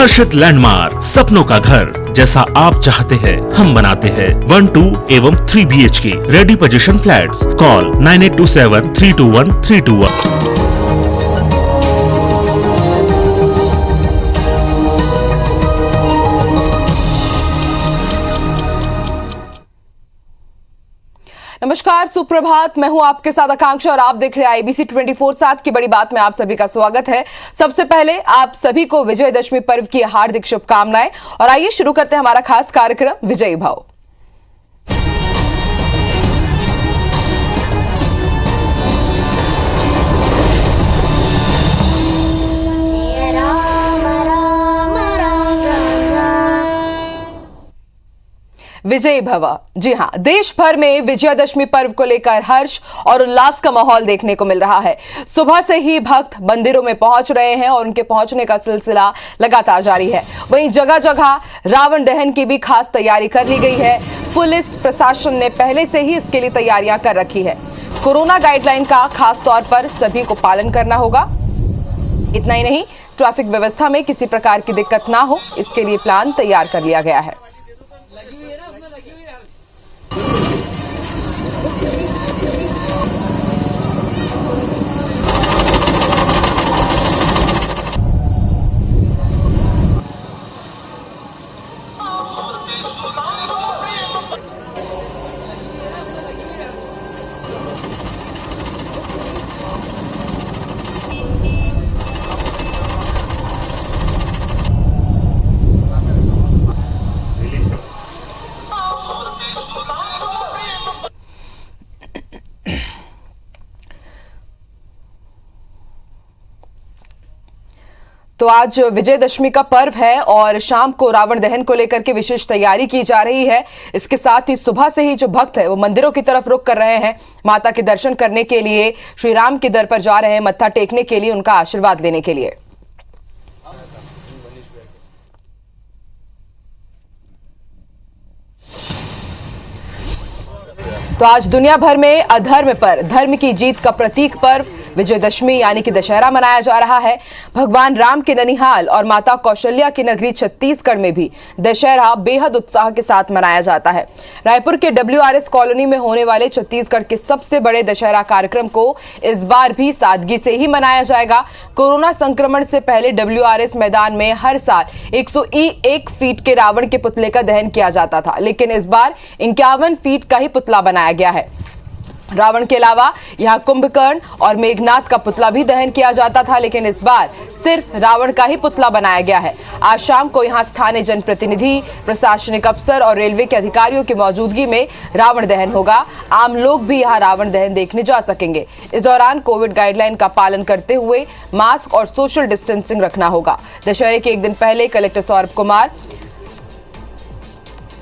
हर्षित landmark, सपनों का घर जैसा आप चाहते हैं हम बनाते हैं। 1, 2 एवं 3 BHK ready position flats. Call 9827321321। नमस्कार, सुप्रभात। मैं हूं आपके साथ आकांक्षा और आप देख रहे हैं IBC 24/7 की बड़ी बात में आप सभी का स्वागत है। सबसे पहले आप सभी को विजयदशमी पर्व की हार्दिक शुभकामनाएं और आइए शुरू करते हैं हमारा खास कार्यक्रम विजयी भाव। विजयी भव। जी हां, देश भर में विजयादशमी पर्व को लेकर हर्ष और उल्लास का माहौल देखने को मिल रहा है। सुबह से ही भक्त मंदिरों में पहुंच रहे हैं और उनके पहुंचने का सिलसिला लगातार जारी है। वहीं जगह जगह रावण दहन की भी खास तैयारी कर ली गई है। पुलिस प्रशासन ने पहले से ही इसके लिए तैयारियां कर रखी है। कोरोना गाइडलाइन का खास तौर पर सभी को पालन करना होगा। इतना ही नहीं, ट्रैफिक व्यवस्था में किसी प्रकार की दिक्कत ना हो, इसके लिए प्लान तैयार कर लिया गया है। तो आज विजयदशमी का पर्व है और शाम को रावण दहन को लेकर के विशेष तैयारी की जा रही है। इसके साथ ही सुबह से ही जो भक्त है वो मंदिरों की तरफ रुख कर रहे हैं, माता के दर्शन करने के लिए, श्री राम के दर पर जा रहे हैं, मत्था टेकने के लिए, उनका आशीर्वाद लेने के लिए। तो आज दुनिया भर में अधर्म पर धर्म की जीत का प्रतीक पर्व विजयदशमी यानी कि दशहरा मनाया जा रहा है। भगवान राम के ननिहाल और माता कौशल्या की नगरी छत्तीसगढ़ में भी दशहरा बेहद उत्साह के साथ मनाया जाता है। रायपुर के WRS कॉलोनी में होने वाले छत्तीसगढ़ के सबसे बड़े दशहरा कार्यक्रम को इस बार भी सादगी से ही मनाया जाएगा। कोरोना संक्रमण से पहले WRS मैदान में हर साल 101 फीट के रावण के पुतले का दहन किया जाता था, लेकिन इस बार 51 फीट का ही पुतला बनाया गया है। रावण के अलावा यहां कुंभकर्ण और मेघनाथ का पुतला भी दहन किया जाता था, लेकिन इस बार सिर्फ रावण का ही पुतला बनाया गया है। आज शाम को यहां स्थानीय जनप्रतिनिधि, प्रशासनिक अफसर और रेलवे के अधिकारियों की मौजूदगी में रावण दहन होगा। आम लोग भी यहां रावण दहन देखने जा सकेंगे। इस दौरान कोविड गाइडलाइन का पालन करते हुए मास्क और सोशल डिस्टेंसिंग रखना होगा। दशहरे के एक दिन पहले कलेक्टर सौरभ कुमार,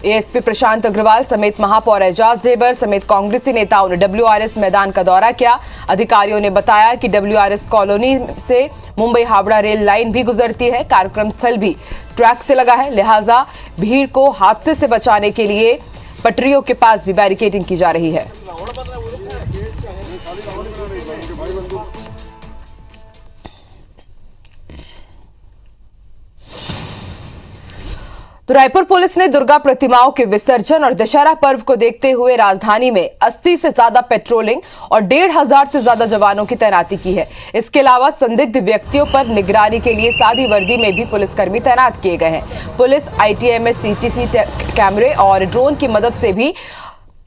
ASP प्रशांत अग्रवाल समेत महापौर एजाज ढेबर समेत कांग्रेसी नेताओं ने WRS मैदान का दौरा किया। अधिकारियों ने बताया कि WRS कॉलोनी से मुंबई हावड़ा रेल लाइन भी गुजरती है। कार्यक्रम स्थल भी ट्रैक से लगा है, लिहाजा भीड़ को हादसे से बचाने के लिए पटरियों के पास भी बैरिकेडिंग की जा रही है। तो रायपुर पुलिस ने दुर्गा प्रतिमाओं के विसर्जन और दशहरा पर्व को देखते हुए राजधानी में 80 से ज्यादा पेट्रोलिंग और 1,500 से ज्यादा जवानों की तैनाती की है। इसके अलावा संदिग्ध व्यक्तियों पर निगरानी के लिए सादी वर्दी में भी पुलिसकर्मी तैनात किए गए हैं। पुलिस ITMS CTC कैमरे और ड्रोन की मदद से भी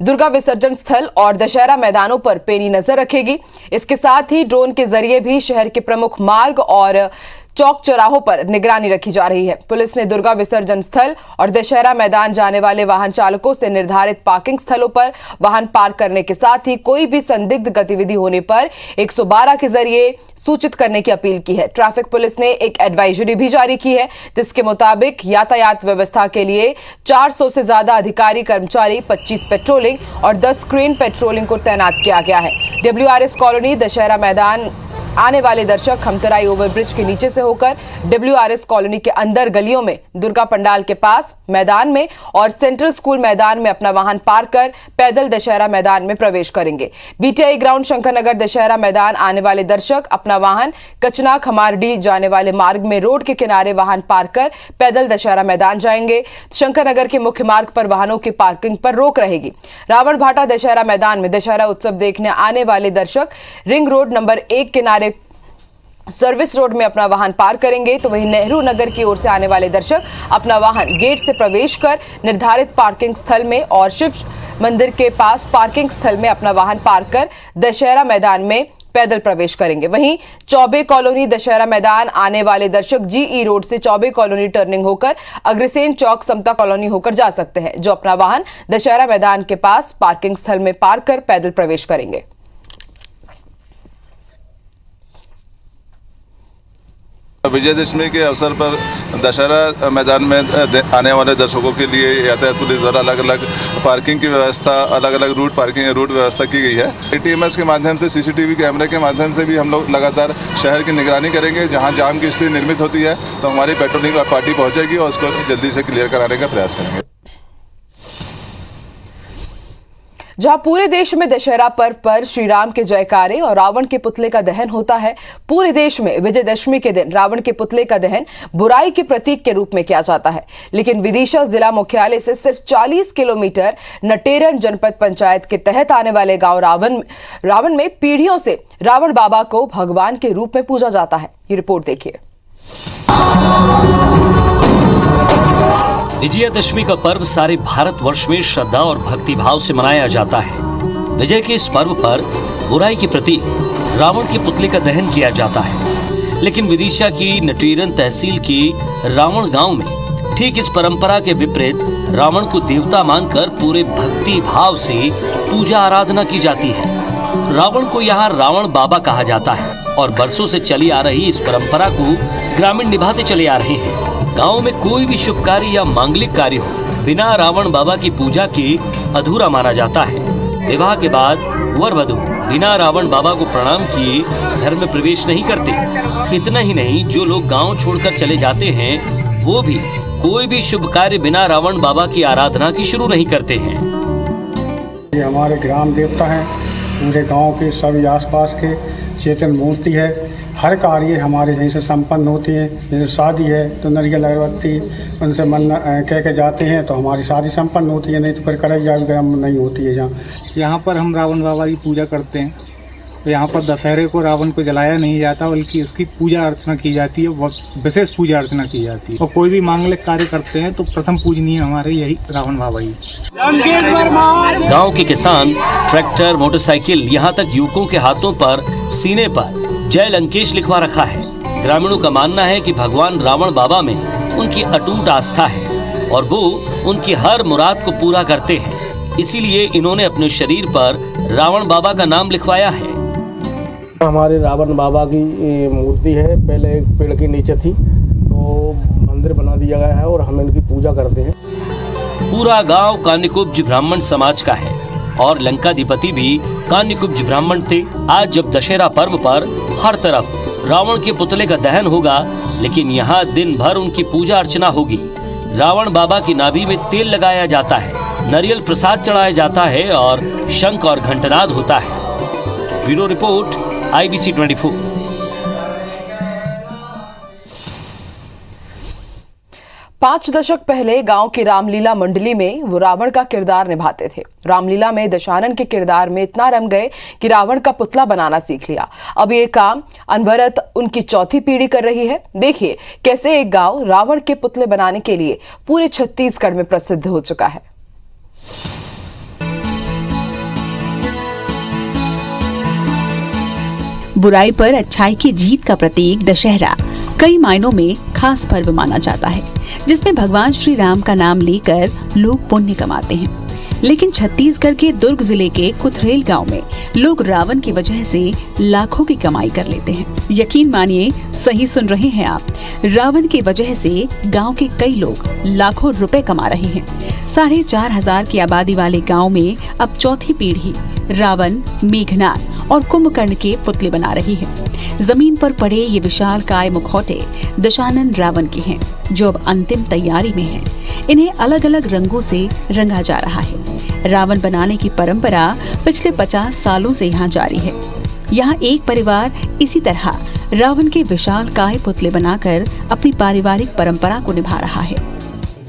दुर्गा विसर्जन स्थल और दशहरा मैदानों पर पैनी नजर रखेगी। इसके साथ ही ड्रोन के जरिए भी शहर के प्रमुख मार्ग और चौक चौराहों पर निगरानी रखी जा रही है। पुलिस ने दुर्गा विसर्जन स्थल और दशहरा मैदान जाने वाले वाहन चालकों से निर्धारित पार्किंग स्थलों पर वाहन पार्क करने के साथ ही कोई भी संदिग्ध गतिविधि होने पर 112 के जरिए सूचित करने की अपील की है। ट्रैफिक पुलिस ने एक एडवाइजरी भी जारी की है, जिसके मुताबिक यातायात व्यवस्था के लिए 400 से ज्यादा अधिकारी कर्मचारी, 25 पेट्रोलिंग और 10 स्क्रीन पेट्रोलिंग को तैनात किया गया है। WRS कॉलोनी, दशहरा मैदान आने वाले दर्शक खमतराई ओवरब्रिज के नीचे से होकर WRS कॉलोनी के अंदर गलियों में, दुर्गा पंडाल के पास मैदान में और सेंट्रल स्कूल मैदान में अपना वाहन पार्क कर पैदल दशहरा मैदान में प्रवेश करेंगे। BTI ग्राउंड शंकरनगर दशहरा मैदान आने वाले दर्शक अपना वाहन कचना खमारडी जाने वाले मार्ग में रोड के किनारे वाहन पार्क कर पैदल दशहरा मैदान जाएंगे। शंकरनगर के मुख्य मार्ग पर वाहनों की पार्किंग पर रोक रहेगी। रावण भाटा दशहरा मैदान में दशहरा उत्सव देखने आने वाले दर्शक रिंग रोड नंबर 1 किनारे सर्विस रोड में अपना वाहन पार्क करेंगे, तो वहीं नेहरू नगर की ओर से आने वाले दर्शक अपना वाहन गेट से प्रवेश कर निर्धारित पार्किंग स्थल में और शिव मंदिर के पास पार्किंग स्थल में अपना वाहन पार्क कर दशहरा मैदान में पैदल प्रवेश करेंगे। वहीं चौबे कॉलोनी दशहरा मैदान आने वाले दर्शक GE रोड से चौबे कॉलोनी टर्निंग होकर अग्रसेन चौक समता कॉलोनी होकर जा सकते हैं, जो अपना वाहन दशहरा मैदान के पास पार्किंग स्थल में पार्क कर पैदल प्रवेश करेंगे। विजयदशमी के अवसर पर दशहरा मैदान में आने वाले दर्शकों के लिए यातायात पुलिस द्वारा अलग अलग पार्किंग की व्यवस्था, अलग अलग रूट व्यवस्था की गई है। ATMS के माध्यम से, CCTV कैमरे के माध्यम से भी हम लोग लगातार शहर की निगरानी करेंगे। जहां जाम की स्थिति निर्मित होती है तो हमारी पेट्रोलिंग पार्टी पहुंचेगी और उसको जल्दी से क्लियर कराने का प्रयास करेंगे। जहां पूरे देश में दशहरा पर्व पर श्री राम के जयकारे और रावण के पुतले का दहन होता है, पूरे देश में विजयदशमी के दिन रावण के पुतले का दहन बुराई के प्रतीक के रूप में किया जाता है। लेकिन विदिशा जिला मुख्यालय से सिर्फ 40 किलोमीटर नटेरन जनपद पंचायत के तहत आने वाले गांव रावण में पीढ़ियों से रावण बाबा को भगवान के रूप में पूजा जाता है। ये रिपोर्ट देखिए। विजयदशमी का पर्व सारे भारतवर्ष में श्रद्धा और भक्ति भाव से मनाया जाता है। विजय के इस पर्व पर बुराई के प्रतीक रावण के पुतले का दहन किया जाता है। लेकिन विदिशा की नटेरन तहसील की रावण गांव में ठीक इस परंपरा के विपरीत रावण को देवता मानकर पूरे भक्ति भाव से पूजा आराधना की जाती है। रावण को यहाँ रावण बाबा कहा जाता है और बरसों से चली आ रही इस परंपरा को ग्रामीण निभाते चले आ रहे हैं। गांव में कोई भी शुभ कार्य या मांगलिक कार्य हो, बिना रावण बाबा की पूजा के अधूरा माना जाता है। विवाह के बाद वर वधू बिना रावण बाबा को प्रणाम किए घर में प्रवेश नहीं करते। इतना ही नहीं, जो लोग गांव छोड़कर चले जाते हैं वो भी कोई भी शुभ कार्य बिना रावण बाबा की आराधना की शुरू नहीं करते हैं। ये हमारे ग्राम देवता हैं, पूरे गांव के सभी आसपास के चेतन मूर्ति है। हर कार्य हमारे यहीं से संपन्न होती है। जैसे शादी है तो नारियल अगरबत्ती उनसे मन कह के जाते हैं तो हमारी शादी संपन्न होती है, नहीं तो फिर करैया गर्म नहीं होती है। यहाँ पर हम रावण बाबा की पूजा करते हैं। तो यहाँ पर दशहरे को रावण को जलाया नहीं जाता, बल्कि इसकी पूजा अर्चना की जाती है, विशेष पूजा अर्चना की जाती है। और कोई भी मांगलिक कार्य करते हैं तो प्रथम पूजनीय हमारे यही रावण बाबा ही। गांव के किसान ट्रैक्टर, मोटरसाइकिल, यहाँ तक युवकों के हाथों पर सीने पर जय लंकेश लिखवा रखा है। ग्रामीणों का मानना है कि भगवान रावण बाबा में उनकी अटूट आस्था है और वो उनकी हर मुराद को पूरा करते हैं। इसीलिए इन्होंने अपने शरीर पर रावण बाबा का नाम लिखवाया है। हमारे रावण बाबा की मूर्ति है, पहले एक पेड़ के नीचे थी, तो मंदिर बना दिया गया है और हम इनकी पूजा करते हैं। पूरा गांव कान्यकुब्ज ब्राह्मण समाज का है और लंकाधिपति भी कान्यकुब्ज ब्राह्मण थे। आज जब दशहरा पर्व पर हर तरफ रावण के पुतले का दहन होगा, लेकिन यहाँ दिन भर उनकी पूजा अर्चना होगी। रावण बाबा की नाभि में तेल लगाया जाता है, नारियल प्रसाद चढ़ाया जाता है और शंख और घंटनाद होता है। Bureau report, IBC 24। पांच दशक पहले गांव की रामलीला मंडली में वो रावण का किरदार निभाते थे। रामलीला में दशानन के किरदार में इतना रम गए कि रावण का पुतला बनाना सीख लिया। अब ये काम अनवरत उनकी चौथी पीढ़ी कर रही है। देखिए कैसे एक गांव रावण के पुतले बनाने के लिए पूरे छत्तीसगढ़ में प्रसिद्ध हो चुका है। बुराई पर अच्छाई की जीत का प्रतीक दशहरा कई मायनों में खास पर्व माना जाता है, जिसमें भगवान श्री राम का नाम लेकर लोग पुण्य कमाते हैं। लेकिन छत्तीसगढ़ के दुर्ग जिले के कुथरेल गांव में लोग रावण की वजह से लाखों की कमाई कर लेते हैं। यकीन मानिए, सही सुन रहे हैं आप, रावण की वजह से गांव के कई लोग लाखों रुपए कमा रहे हैं। 4,500 की आबादी वाले गांव में अब चौथी पीढ़ी रावण, मेघनाद और कुंभकर्ण के पुतले बना रही है। जमीन पर पड़े ये विशालकाय मुखौटे दशानन रावण के हैं, जो अब अंतिम तैयारी में हैं। इन्हें अलग अलग रंगों से रंगा जा रहा है। रावण बनाने की परंपरा पिछले 50 सालों से यहाँ जारी है। यहाँ एक परिवार इसी तरह रावण के विशालकाय पुतले बनाकर अपनी पारिवारिक परंपरा को निभा रहा है।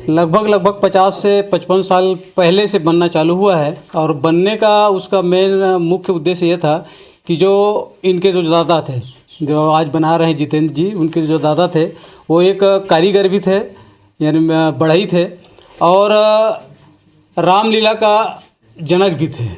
लगभग 50 से 55 साल पहले से बनना चालू हुआ है और बनने का उसका मेन मुख्य उद्देश्य ये था कि जो इनके जो दादा थे, जो आज बना रहे हैं जितेंद्र जी, उनके जो दादा थे वो एक कारीगर भी थे, यानी बढ़ई थे और रामलीला का जनक भी थे।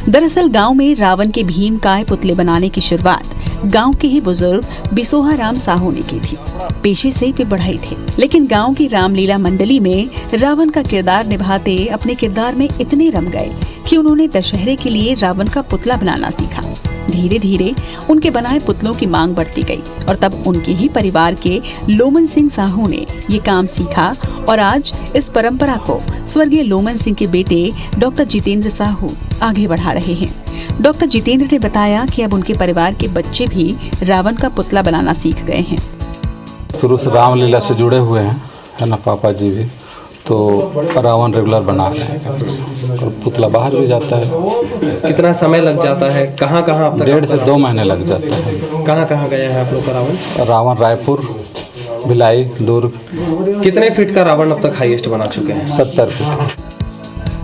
दरअसल गांव में रावण के भीमकाय पुतले बनाने की शुरुआत गांव के ही बुजुर्ग बिसोहा राम साहू ने की थी। पेशे से वे बढ़ई थे, लेकिन गांव की रामलीला मंडली में रावण का किरदार निभाते अपने किरदार में इतने रम गए कि उन्होंने दशहरे के लिए रावण का पुतला बनाना सीखा। धीरे धीरे उनके बनाए पुतलों की मांग बढ़ती गई और तब उनके ही परिवार के लोमन सिंह साहू ने ये काम सीखा और आज इस परंपरा को स्वर्गीय लोमन सिंह के बेटे डॉक्टर जितेंद्र साहू आगे बढ़ा रहे हैं। डॉक्टर जितेंद्र ने बताया कि अब उनके परिवार के बच्चे भी रावण का पुतला बनाना सीख गए हैं। शुरू से रामलीला से जुड़े हुए हैं, है ना, पापा जी भी, तो रावण रेगुलर बना रहे हैं और पुतला बाहर भी जाता है। कितना समय लग जाता है? कहाँ कहाँ? 1.5 से 2 महीने लग जाता है। कहाँ कहाँ गया है आप लोग का रावण? रावण रायपुर, भिलाई, दुर्ग। कितने फीट का रावण अब तक हाईएस्ट बना चुके हैं? 70 फीट।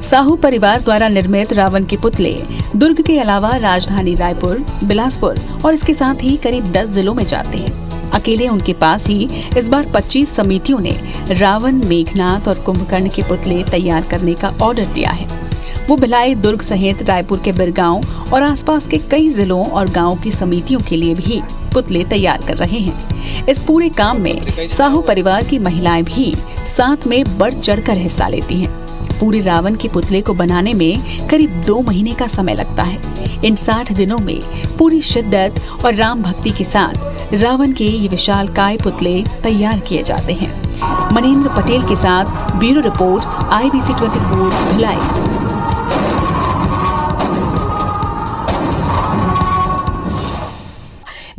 साहू परिवार द्वारा निर्मित रावण के पुतले दुर्ग के अलावा राजधानी रायपुर, बिलासपुर और इसके साथ ही करीब 10 जिलों में जाते हैं। अकेले उनके पास ही इस बार 25 समितियों ने रावण, मेघनाद और कुंभकर्ण के पुतले तैयार करने का ऑर्डर दिया है। वो भिलाई, दुर्ग सहित रायपुर के बिरगांव और आसपास के कई जिलों और गांवों की समितियों के लिए भी पुतले तैयार कर रहे हैं। इस पूरे काम में साहू परिवार की महिलाएं भी साथ में बढ़ चढ़कर हिस्सा लेती हैं। पूरे रावण के पुतले को बनाने में करीब 2 महीने का समय लगता है। इन 60 दिनों में पूरी शिद्दत और राम भक्ति के साथ रावण के ये विशालकाय पुतले तैयार किए जाते हैं। मनेंद्र पटेल के साथ ब्यूरो रिपोर्ट, IBC 24 भिलाई।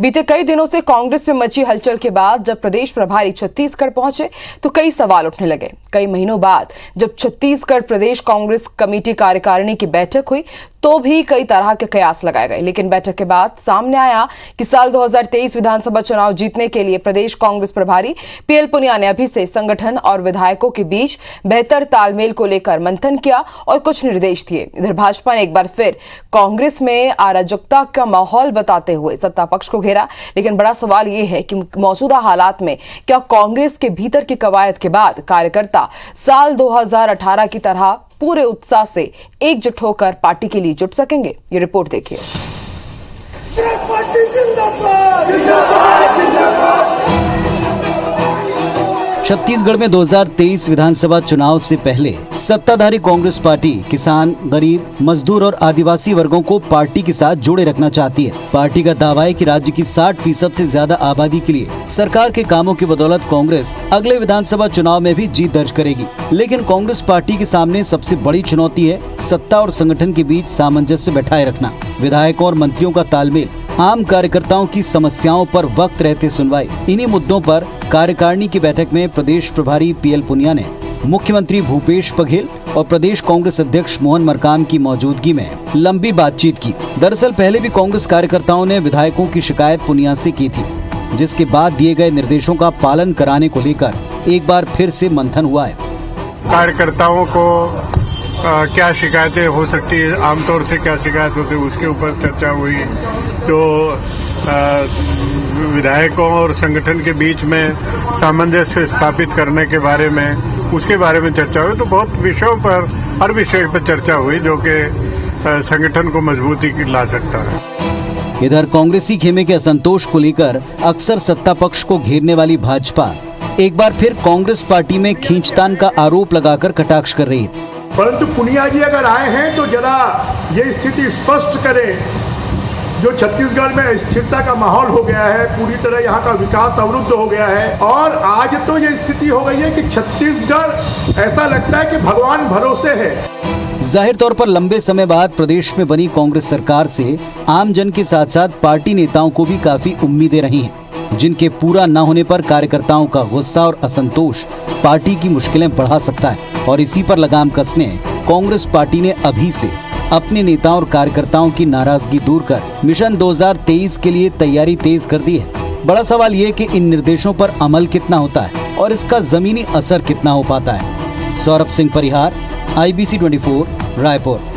बीते कई दिनों से कांग्रेस में मची हलचल के बाद जब प्रदेश प्रभारी छत्तीसगढ़ पहुंचे तो कई सवाल उठने लगे। कई महीनों बाद जब छत्तीसगढ़ प्रदेश कांग्रेस कमेटी कार्यकारिणी की बैठक हुई तो भी कई तरह के कयास लगाए गए, लेकिन बैठक के बाद सामने आया कि साल 2023 विधानसभा चुनाव जीतने के लिए प्रदेश कांग्रेस प्रभारी PL पुनिया ने अभी से संगठन और विधायकों के बीच बेहतर तालमेल को लेकर मंथन किया और कुछ निर्देश दिए। इधर भाजपा ने एक बार फिर कांग्रेस में अराजकता का माहौल बताते हुए सत्ता पक्ष को घेरा, लेकिन बड़ा सवाल ये है कि मौजूदा हालात में क्या कांग्रेस के भीतर की कवायद के बाद कार्यकर्ता साल 2018 की तरह पूरे उत्साह से एकजुट होकर पार्टी के लिए जुट सकेंगे? ये रिपोर्ट देखिए। छत्तीसगढ़ में 2023 विधानसभा चुनाव से पहले सत्ताधारी कांग्रेस पार्टी किसान, गरीब, मजदूर और आदिवासी वर्गों को पार्टी के साथ जोड़े रखना चाहती है। पार्टी का दावा है कि राज्य की 60% से ज्यादा आबादी के लिए सरकार के कामों की बदौलत कांग्रेस अगले विधानसभा चुनाव में भी जीत दर्ज करेगी। लेकिन कांग्रेस पार्टी के सामने सबसे बड़ी चुनौती है सत्ता और संगठन के बीच सामंजस्य बैठाए रखना। विधायकों और मंत्रियों का तालमेल, आम कार्यकर्ताओं की समस्याओं पर वक्त रहते सुनवाई, इन्हीं मुद्दों पर कार्यकारिणी की बैठक में प्रदेश प्रभारी PL पुनिया ने मुख्यमंत्री भूपेश बघेल और प्रदेश कांग्रेस अध्यक्ष मोहन मरकाम की मौजूदगी में लंबी बातचीत की। दरअसल पहले भी कांग्रेस कार्यकर्ताओं ने विधायकों की शिकायत पुनिया से की थी, जिसके बाद दिए गए निर्देशों का पालन कराने को लेकर एक बार फिर से मंथन हुआ है। कार्यकर्ताओं को क्या शिकायतें हो सकती है, आमतौर से क्या शिकायत होती है, उसके ऊपर चर्चा हुई। तो विधायकों और संगठन के बीच में सामंजस्य स्थापित करने के बारे में, उसके बारे में चर्चा हुई। तो बहुत विषयों पर, हर विषय पर चर्चा हुई जो कि संगठन को मजबूती ला सकता है। इधर कांग्रेसी खेमे के असंतोष को लेकर अक्सर सत्ता पक्ष को घेरने वाली भाजपा एक बार फिर कांग्रेस पार्टी में खींचतान का आरोप लगाकर कटाक्ष कर रही है। परंतु पुनिया जी अगर आए हैं तो जरा ये स्थिति स्पष्ट करें, जो छत्तीसगढ़ में स्थिरता का माहौल हो गया है, पूरी तरह यहाँ का विकास अवरुद्ध हो गया है और आज तो ये स्थिति हो गई है कि छत्तीसगढ़ ऐसा लगता है कि भगवान भरोसे है। जाहिर तौर पर लंबे समय बाद प्रदेश में बनी कांग्रेस सरकार से आम जन के साथ साथ पार्टी नेताओं को भी काफी उम्मीदें रही हैं, जिनके पूरा न होने पर कार्यकर्ताओं का गुस्सा और असंतोष पार्टी की मुश्किलें बढ़ा सकता है। और इसी पर लगाम कसने कांग्रेस पार्टी ने अभी से अपने नेताओं और कार्यकर्ताओं की नाराजगी दूर कर मिशन 2023 के लिए तैयारी तेज कर दी है। बड़ा सवाल ये कि इन निर्देशों पर अमल कितना होता है और इसका जमीनी असर कितना हो पाता है। सौरभ सिंह परिहार, IBC 24, रायपुर।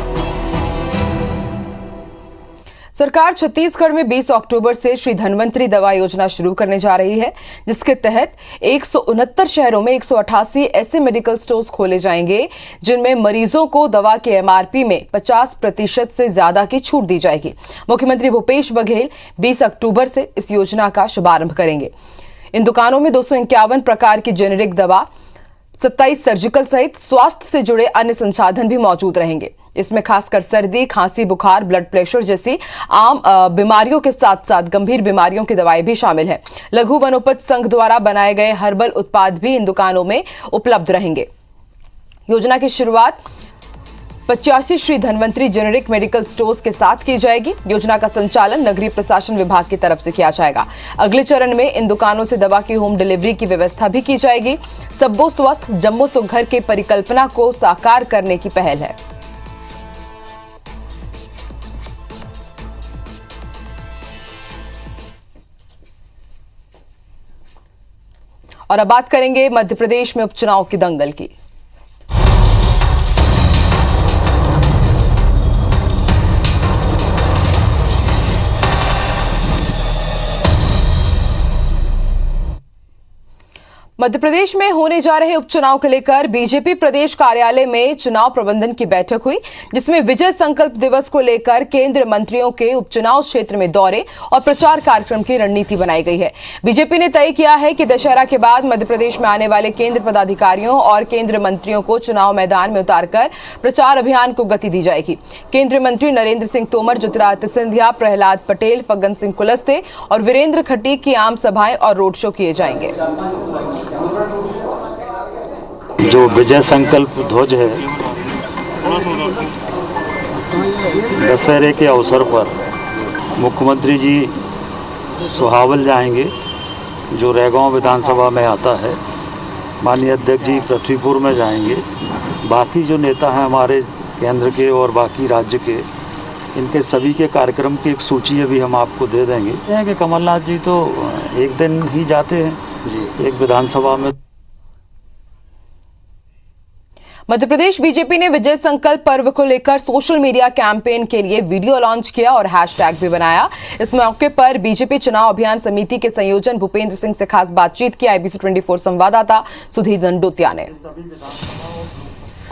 सरकार छत्तीसगढ़ में 20 अक्टूबर से श्री धन्वंतरी दवा योजना शुरू करने जा रही है, जिसके तहत 169 शहरों में 188 ऐसे मेडिकल स्टोर्स खोले जाएंगे जिनमें मरीजों को दवा के MRP में 50% से ज्यादा की छूट दी जाएगी। मुख्यमंत्री भूपेश बघेल 20 अक्टूबर से इस योजना का शुभारंभ करेंगे। इन दुकानों में 251 प्रकार की जेनेरिक दवा, 27 सर्जिकल सहित स्वास्थ्य से जुड़े अन्य संसाधन भी मौजूद रहेंगे। इसमें खासकर सर्दी, खांसी, बुखार, ब्लड प्रेशर जैसी आम बीमारियों के साथ साथ गंभीर बीमारियों की दवाएं भी शामिल हैं। लघु वनोपज संघ द्वारा बनाए गए हर्बल उत्पाद भी इन दुकानों में उपलब्ध रहेंगे। योजना की शुरुआत 85 Shri Dhanvantari generic medical stores के साथ की जाएगी। योजना का संचालन नगरीय प्रशासन विभाग की तरफ से किया जाएगा। अगले चरण में इन दुकानों से दवा की होम डिलीवरी की व्यवस्था भी की जाएगी। सबो स्वस्थ जम्मो सुघर के परिकल्पना को साकार करने की पहल है। और अब बात करेंगे मध्य प्रदेश में उपचुनाव की दंगल की। मध्य प्रदेश में होने जा रहे उपचुनाव को लेकर बीजेपी प्रदेश कार्यालय में चुनाव प्रबंधन की बैठक हुई, जिसमें विजय संकल्प दिवस को लेकर केंद्रीय मंत्रियों के उपचुनाव क्षेत्र में दौरे और प्रचार कार्यक्रम की रणनीति बनाई गई है। बीजेपी ने तय किया है कि दशहरा के बाद मध्य प्रदेश में आने वाले केंद्र पदाधिकारियों और केंद्रीय मंत्रियों को चुनाव मैदान में उतारकर प्रचार अभियान को गति दी जाएगी। केंद्रीय मंत्री नरेंद्र सिंह तोमर, ज्योतिरादित्य सिंधिया, प्रहलाद पटेल, फग्गन सिंह कुलस्ते और वीरेंद्र खटीक की आम सभाएं और रोड शो किए जाएंगे। जो विजय संकल्प ध्वज है, दशहरे के अवसर पर मुख्यमंत्री जी सुहावल जाएंगे, जो रैगांव विधानसभा में आता है। माननीय अध्यक्ष जी पृथ्वीपुर में जाएंगे। बाकी जो नेता हैं हमारे केंद्र के और बाकी राज्य के, इनके सभी के कार्यक्रम की एक सूची अभी हम आपको दे देंगे। यह कि कमलनाथ जी तो एक दिन ही जाते हैं एक विधानसभा में। मध्य प्रदेश बीजेपी ने विजय संकल्प पर्व को लेकर सोशल मीडिया कैंपेन के लिए वीडियो लॉन्च किया और हैशटैग भी बनाया। इस मौके पर बीजेपी चुनाव अभियान समिति के संयोजन भूपेंद्र सिंह से खास बातचीत की IBC 24 संवाददाता सुधीर दंडोतिया ने।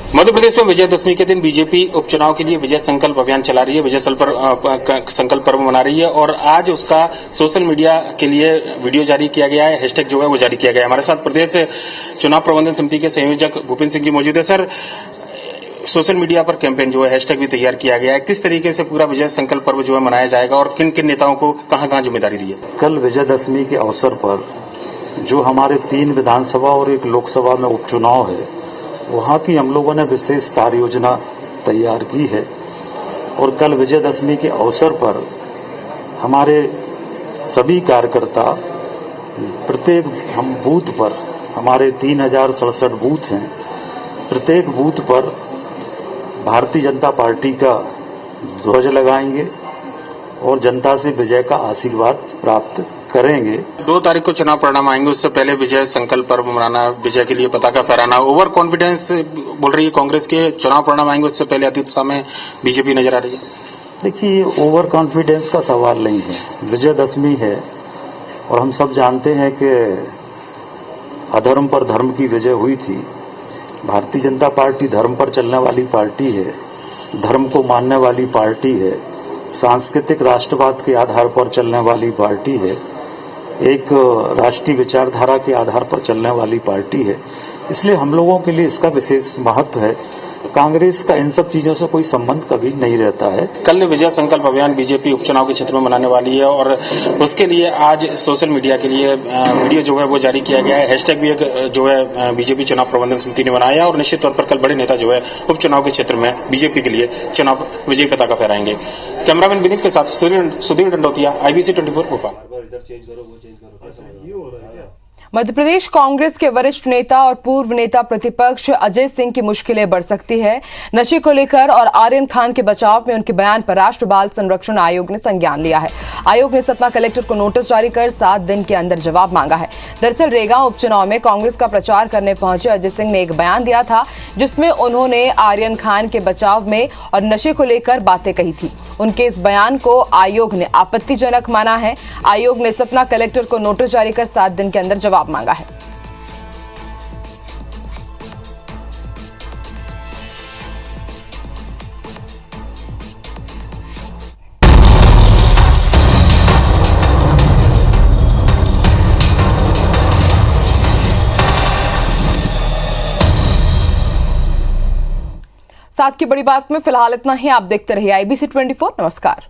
मध्य प्रदेश में विजयदशमी के दिन बीजेपी उपचुनाव के लिए विजय संकल्प अभियान चला रही है, विजय संकल्प पर्व मना रही है और आज उसका सोशल मीडिया के लिए वीडियो जारी किया गया है, हैशटैग जो है वो जारी किया गया है। हमारे साथ प्रदेश चुनाव प्रबंधन समिति के संयोजक भूपेंद्र सिंह जी मौजूद है। सर, सोशल मीडिया पर कैंपेन जो है, हैशटैग भी तैयार किया गया है, किस तरीके से पूरा विजय संकल्प पर्व जो है मनाया जाएगा और किन किन नेताओं को कहां जिम्मेदारी दी है? कल विजयदशमी के अवसर पर जो हमारे 3 विधानसभा और 1 लोकसभा में उपचुनाव है, वहाँ की हम लोगों ने विशेष कार्य योजना तैयार की है और कल विजयदशमी के अवसर पर हमारे सभी कार्यकर्ता प्रत्येक हम बूथ पर, हमारे 3067 बूथ हैं, प्रत्येक बूथ पर भारतीय जनता पार्टी का ध्वज लगाएंगे और जनता से विजय का आशीर्वाद प्राप्त करेंगे। 2 तारीख को चुनाव परिणाम आएंगे, उससे पहले विजय संकल्प पर्व मनाना, विजय के लिए पताका फहराना, ओवर कॉन्फिडेंस बोल रही है कांग्रेस के। चुनाव परिणाम आएंगे उससे पहले अति उत्साह में बीजेपी नजर आ रही है। देखिए, ओवर कॉन्फिडेंस का सवाल नहीं है, विजयदशमी है और हम सब जानते हैं कि अधर्म पर धर्म की विजय हुई थी। भारतीय जनता पार्टी धर्म पर चलने वाली पार्टी है, धर्म को मानने वाली पार्टी है, सांस्कृतिक राष्ट्रवाद के आधार पर चलने वाली पार्टी है, एक राष्ट्रीय विचारधारा के आधार पर चलने वाली पार्टी है। इसलिए हम लोगों के लिए इसका विशेष महत्व है कांग्रेस का इन सब चीजों से कोई संबंध कभी नहीं रहता है। कल विजय संकल्प अभियान बीजेपी उपचुनाव के क्षेत्र में मनाने वाली है और उसके लिए आज सोशल मीडिया के लिए वीडियो जो है वो जारी किया गया है। हैशटैग भी एक जो है बीजेपी चुनाव प्रबंधन समिति ने बनाया है और निश्चित तौर पर कल बड़े नेता जो है उपचुनाव के क्षेत्र में बीजेपी के लिए चुनाव विजयी पताका फहराएंगे। कैमरामैन विनीत के साथ सुधीर डंडोतिया, IBC 24 भोपाल। मध्य प्रदेश कांग्रेस के वरिष्ठ नेता और पूर्व नेता प्रतिपक्ष अजय सिंह की मुश्किलें बढ़ सकती है। नशे को लेकर और आर्यन खान के बचाव में उनके बयान पर राष्ट्रीय बाल संरक्षण आयोग ने संज्ञान लिया है। आयोग ने सतना कलेक्टर को नोटिस जारी कर 7 दिन के अंदर जवाब मांगा है। दरअसल रेगांव उपचुनाव में कांग्रेस का प्रचार करने पहुंचे अजय सिंह ने एक बयान दिया था जिसमें उन्होंने आर्यन खान के बचाव में और नशे को लेकर बातें कही थी। उनके इस बयान को आयोग ने आपत्तिजनक माना है। आयोग ने सतना कलेक्टर को नोटिस जारी कर 7 दिन के अंदर जवाब मांगा है। साथ की बड़ी बात में फिलहाल इतना ही। आप देखते रहिए IBC 24। नमस्कार।